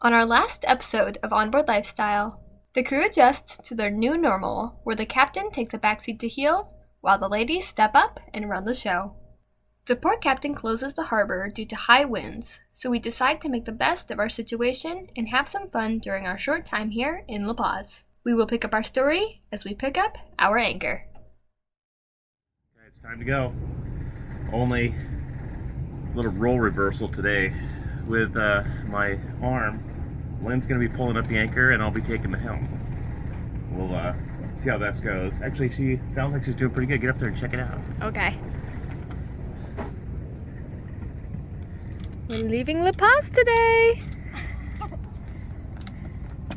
On our last episode of Onboard Lifestyle, the crew adjusts to their new normal where the captain takes a backseat to heel while the ladies step up and run the show. The port captain closes the harbor due to high winds, so we decide to make the best of our situation and have some fun during our short time here in La Paz. We will pick up our story as we pick up our anchor. Okay, it's time to go. Only a little role reversal today with my arm. Lynn's going to be pulling up the anchor and I'll be taking the helm. We'll see how that goes. Actually, she sounds like she's doing pretty good. Get up there and check it out. Okay. We're leaving La Paz today.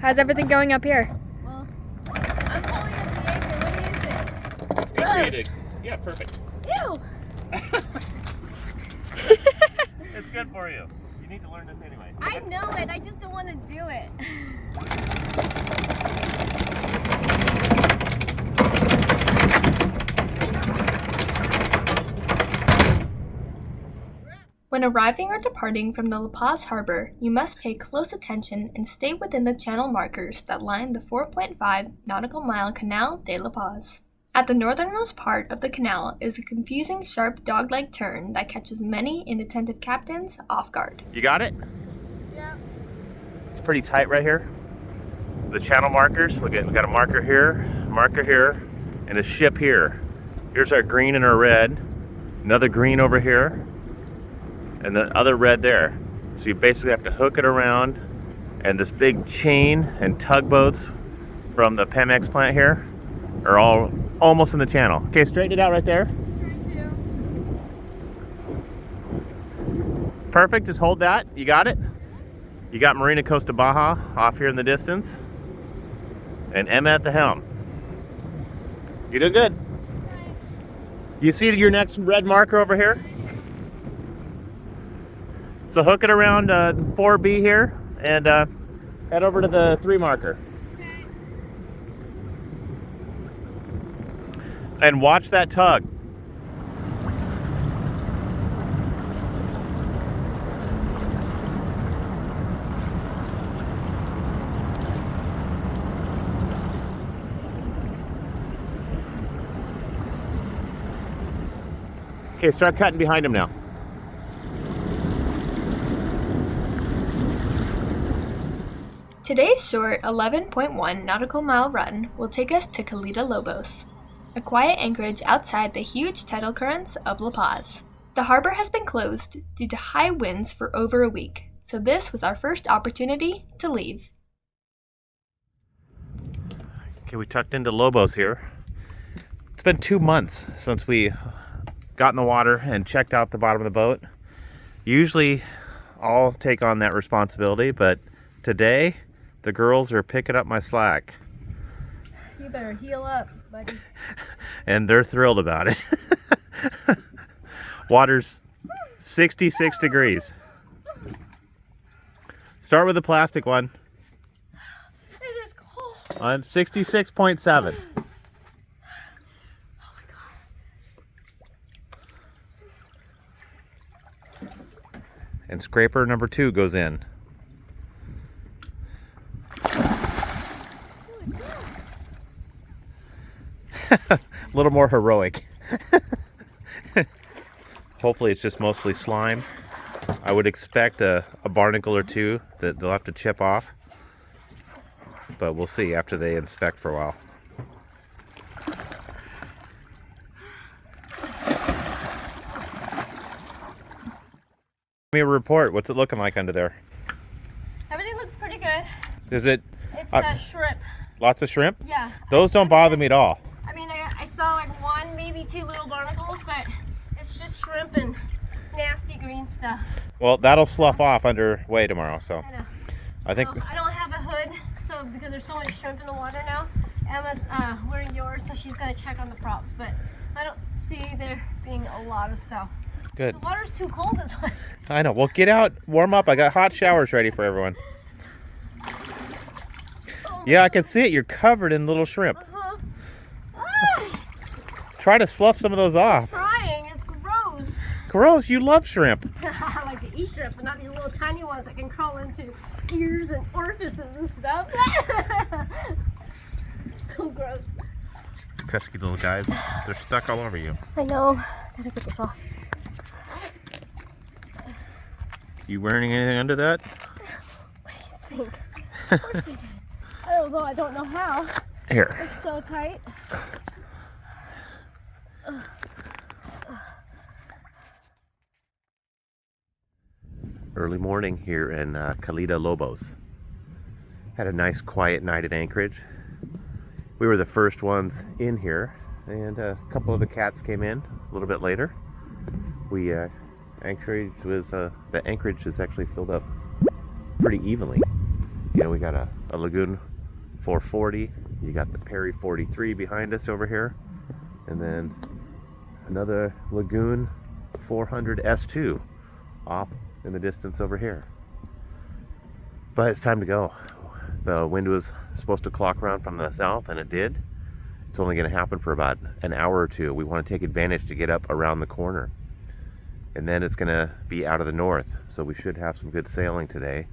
How's everything going up here? Well, I'm pulling up the anchor. What do you think? It's good for you to... Yeah, perfect. Ew! It's good for you. You need to learn this anyway. I know it. I just don't want to do it. When arriving or departing from the La Paz harbor, you must pay close attention and stay within the channel markers that line the 4.5 nautical mile Canal de La Paz. At the northernmost part of the canal is a confusing sharp dog-leg turn that catches many inattentive captains off guard. You got it? Yeah. It's pretty tight right here. The channel markers, look at, we got a marker here, and a ship here. Here's our green and our red, another green over here, and the other red there. So you basically have to hook it around, and this big chain and tugboats from the Pemex plant here are all almost in the channel. Okay, straighten it out right there. Perfect, just hold that. You got it? You got Marina Costa Baja off here in the distance. And Emma at the helm. You did good. You see your next red marker over here? So hook it around 4B here and head over to the 3 marker. Okay. And watch that tug. Okay, start cutting behind him now. Today's short 11.1 nautical mile run will take us to Caleta Lobos, a quiet anchorage outside the huge tidal currents of La Paz. The harbor has been closed due to high winds for over a week, so this was our first opportunity to leave. Okay, we tucked into Lobos here. It's been 2 months since we got in the water and checked out the bottom of the boat. Usually I'll take on that responsibility, but today the girls are picking up my slack. You better heal up, buddy. And they're thrilled about it. Water's 66 degrees. Start with the plastic one. It is cold. On 66.7. And scraper number 2 goes in. A little more heroic. Hopefully it's just mostly slime. I would expect a barnacle or 2 that they'll have to chip off. But we'll see after they inspect for a while. Give me a report. What's it looking like under there? Everything looks pretty good. Is it It's shrimp. lots of shrimp? Yeah. Those don't bother me at all. I mean, I saw like 1, maybe 2 little barnacles, but it's just shrimp and nasty green stuff. Well, that'll slough off under way tomorrow, so I know. I think So, I don't have a hood, so because there's so much shrimp in the water now. Emma's wearing yours, so she's gonna check on the props. But I don't see there being a lot of stuff. good. The water's too cold this way. I know. Well, get out, warm up. I got hot showers ready for everyone. Yeah, I can see it. You're covered in little shrimp. Try to slough some of those off. Trying, it's gross. Gross, you love shrimp. I like to eat shrimp, and not these little tiny ones that can crawl into ears and orifices and stuff. So gross. Pesky little guys. They're stuck all over you. I know. Gotta get this off. You wearing anything under that? What do you think? Of course I did. Although I don't know how. Here. It's so tight. Early morning here in Caleta Lobos. Had a nice quiet night at Anchorage. We were the first ones in here, and a couple of the cats came in a little bit later. The Anchorage is actually filled up pretty evenly. You know, we got a Lagoon 440. You got the Perry 43 behind us over here, and then another Lagoon 400 S2 off in the distance over here. But it's time to go. The wind was supposed to clock around from the south, and it did. It's only going to happen for about an hour or two. We want to take advantage to get up around the corner, and then it's going to be out of the north, so we should have some good sailing today.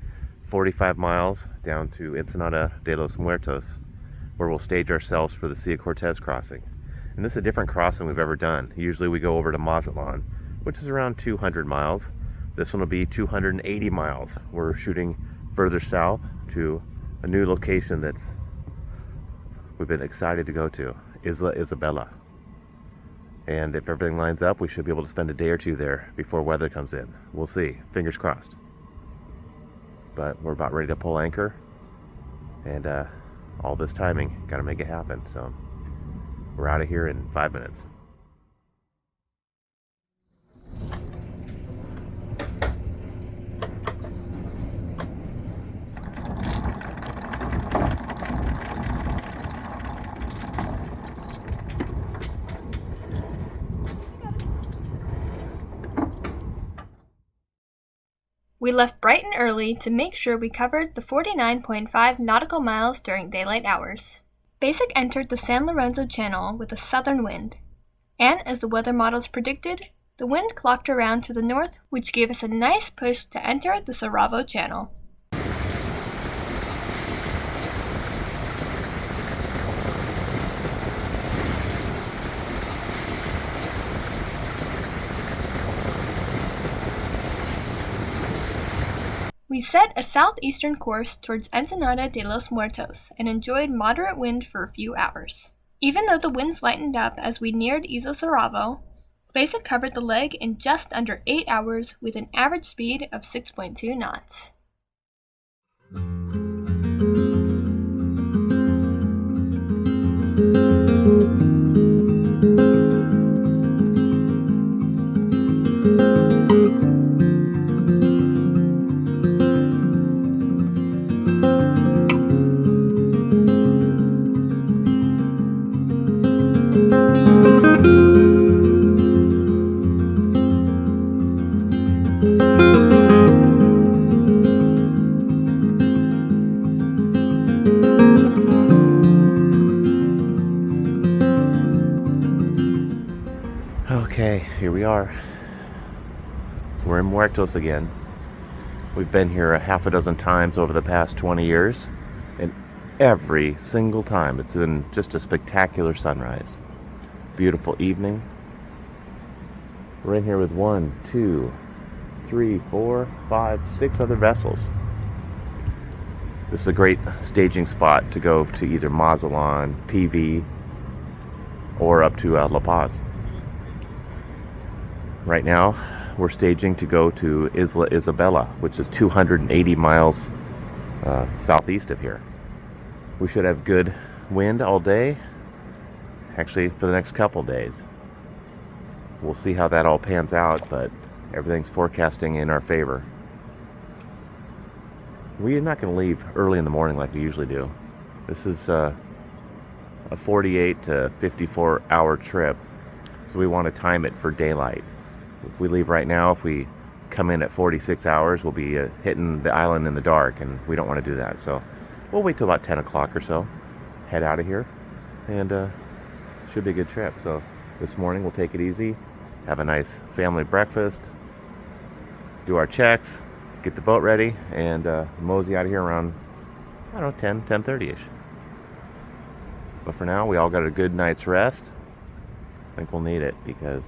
45 miles down to Ensenada de los Muertos, where we'll stage ourselves for the Sea of Cortez crossing. And this is a different crossing we've ever done. Usually we go over to Mazatlan, which is around 200 miles. This one will be 280 miles. We're shooting further south to a new location we've been excited to go to, Isla Isabela. And if everything lines up, we should be able to spend a day or two there before weather comes in. We'll see, fingers crossed. But we're about ready to pull anchor, and all this timing, gotta make it happen. So we're out of here in 5 minutes. We left bright and early to make sure we covered the 49.5 nautical miles during daylight hours. Basik entered the San Lorenzo Channel with a southern wind, and as the weather models predicted, the wind clocked around to the north, which gave us a nice push to enter the Saravo Channel. We set a southeastern course towards Ensenada de los Muertos and enjoyed moderate wind for a few hours. Even though the winds lightened up as we neared Isla Saravo, Basik covered the leg in just under 8 hours with an average speed of 6.2 knots. Okay, here we are. We're in Muertos again. We've been here a half a dozen times over the past 20 years, and every single time it's been just a spectacular sunrise. Beautiful evening. We're in here with 1, 2, 3, 4, 5, 6 other vessels. This is a great staging spot to go to either Mazatlan, PV, or up to La Paz. Right now, we're staging to go to Isla Isabela, which is 280 miles southeast of here. We should have good wind all day, actually for the next couple days. We'll see how that all pans out, but everything's forecasting in our favor. We're not going to leave early in the morning like we usually do. This is a 48 to 54 hour trip, so we want to time it for daylight. If we leave right now, if we come in at 46 hours, we'll be hitting the island in the dark, and we don't want to do that. So we'll wait till about 10 o'clock or so, head out of here, and should be a good trip. So this morning we'll take it easy, have a nice family breakfast, do our checks, get the boat ready, and mosey out of here around, I don't know, 10:30ish. But for now, we all got a good night's rest. I think we'll need it because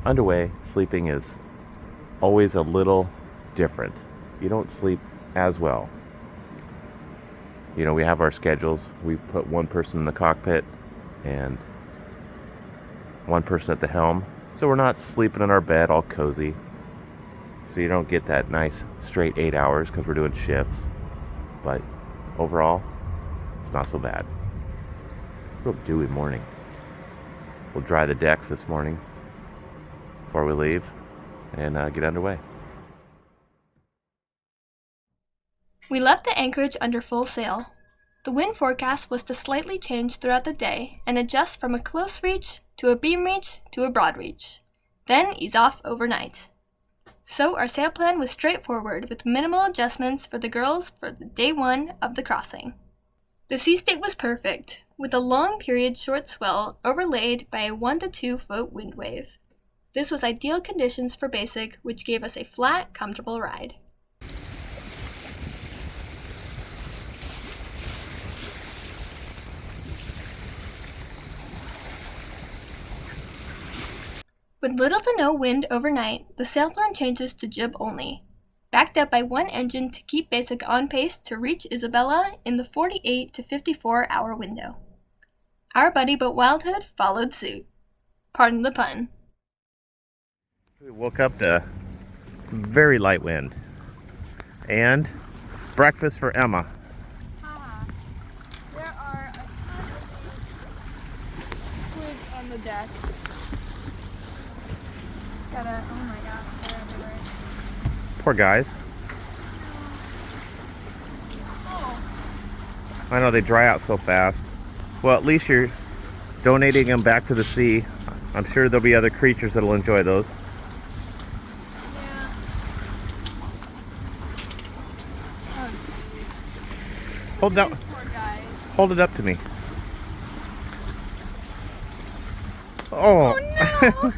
underway sleeping is always a little different. You don't sleep as well. You know, we have our schedules. We put one person in the cockpit and one person at the helm. So we're not sleeping in our bed all cozy. So you don't get that nice straight 8 hours because we're doing shifts. But overall, it's not so bad. Real dewy morning. We'll dry the decks this morning before we leave and get underway. We left the anchorage under full sail. The wind forecast was to slightly change throughout the day and adjust from a close reach to a beam reach to a broad reach, then ease off overnight. So our sail plan was straightforward with minimal adjustments for the girls for the day one of the crossing. The sea state was perfect, with a long period short swell overlaid by a 1 to 2 foot wind wave. This was ideal conditions for basic, which gave us a flat, comfortable ride. With little to no wind overnight, the sail plan changes to jib only, backed up by one engine to keep basic on pace to reach Isabela in the 48 to 54 hour window. Our buddy boat Wildhood followed suit. Pardon the pun. We woke up to very light wind and breakfast for Emma. There are a ton of these squids on the deck. Oh my gosh, they're everywhere. Poor guys. Oh. I know they dry out so fast. Well, at least you're donating them back to the sea. I'm sure there'll be other creatures that'll enjoy those. Yeah. Oh jeez. Hold that. Poor guys. Hold it up to me. Oh, Oh no!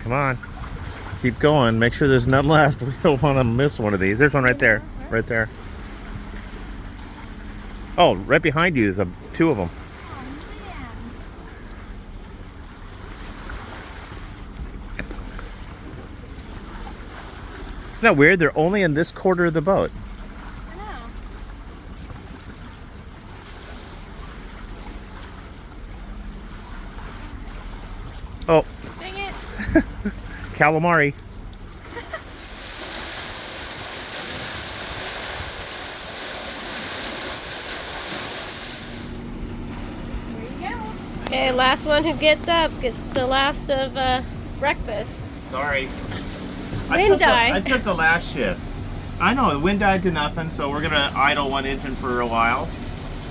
Come on. Keep going. Make sure there's none left. We don't want to miss one of these. There's one right there. Right there. Oh, right behind you is two of them. Oh man. Isn't that weird? They're only in this quarter of the boat. I know. Oh, Dang it. calamari. There you go. Okay, last one who gets up gets the last of breakfast. Sorry. Wind died. I took the last shift. I know, the wind died to nothing, so we're going to idle one engine for a while.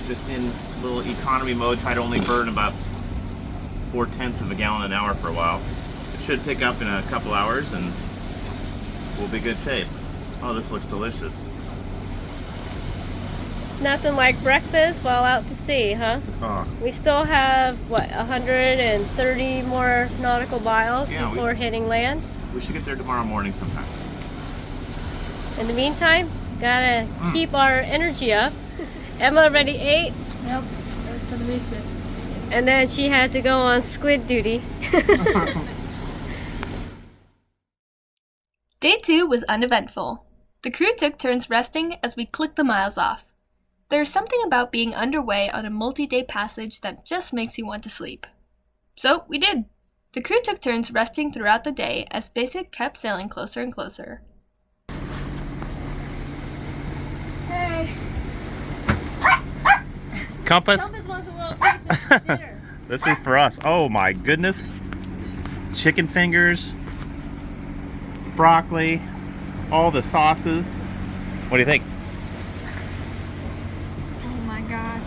Just in little economy mode, try to only burn about 0.4 of a gallon an hour for a while. It should pick up in a couple hours and we'll be good shape. Oh, this looks delicious. Nothing like breakfast while out to sea, huh? Oh, We still have, what, 130 more nautical miles Yeah, before hitting land. we should get there tomorrow morning sometime. In the meantime, gotta keep our energy up. Emma already ate, Yep, it was delicious. and then she had to go on squid duty. Day 2 was uneventful. The crew took turns resting as we clicked the miles off. There's something about being underway on a multi-day passage that just makes you want to sleep. So we did. The crew took turns resting throughout the day as Basic kept sailing closer and closer. Hey, Compass? Compass wants a little piece of dinner. This is for us. Oh my goodness. Chicken fingers, broccoli, all the sauces. What do you think? Oh my gosh.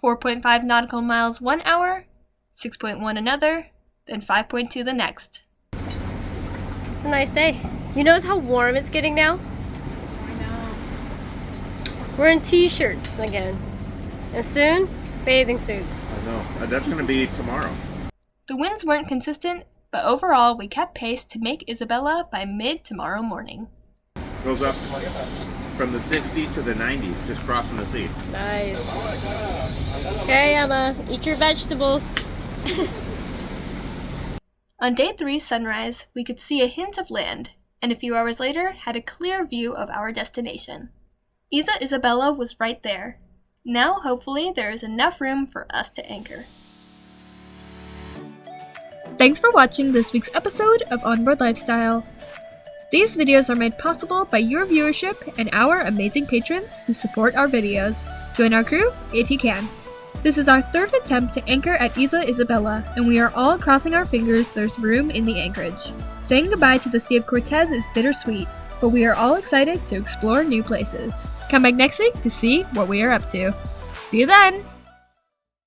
4.5 nautical miles 1 hour, 6.1 another, then 5.2 the next. It's a nice day. You notice how warm it's getting now? I know. We're in t-shirts again. And soon, bathing suits. I know. That's going to be tomorrow. The winds weren't consistent, but overall we kept pace to make Isabela by mid-tomorrow morning. Goes up from the 60s to the 90s, just crossing the sea. Nice. Okay, Emma, eat your vegetables. On day 3's sunrise, we could see a hint of land, and a few hours later had a clear view of our destination. Isla Isabela was right there. Now, hopefully, there is enough room for us to anchor. Thanks for watching this week's episode of Onboard Lifestyle. These videos are made possible by your viewership and our amazing patrons who support our videos. Join our crew if you can. This is our 3rd attempt to anchor at Isla Isabela, and we are all crossing our fingers there's room in the anchorage. Saying goodbye to the Sea of Cortez is bittersweet, but we are all excited to explore new places. Come back next week to see what we are up to. See you then!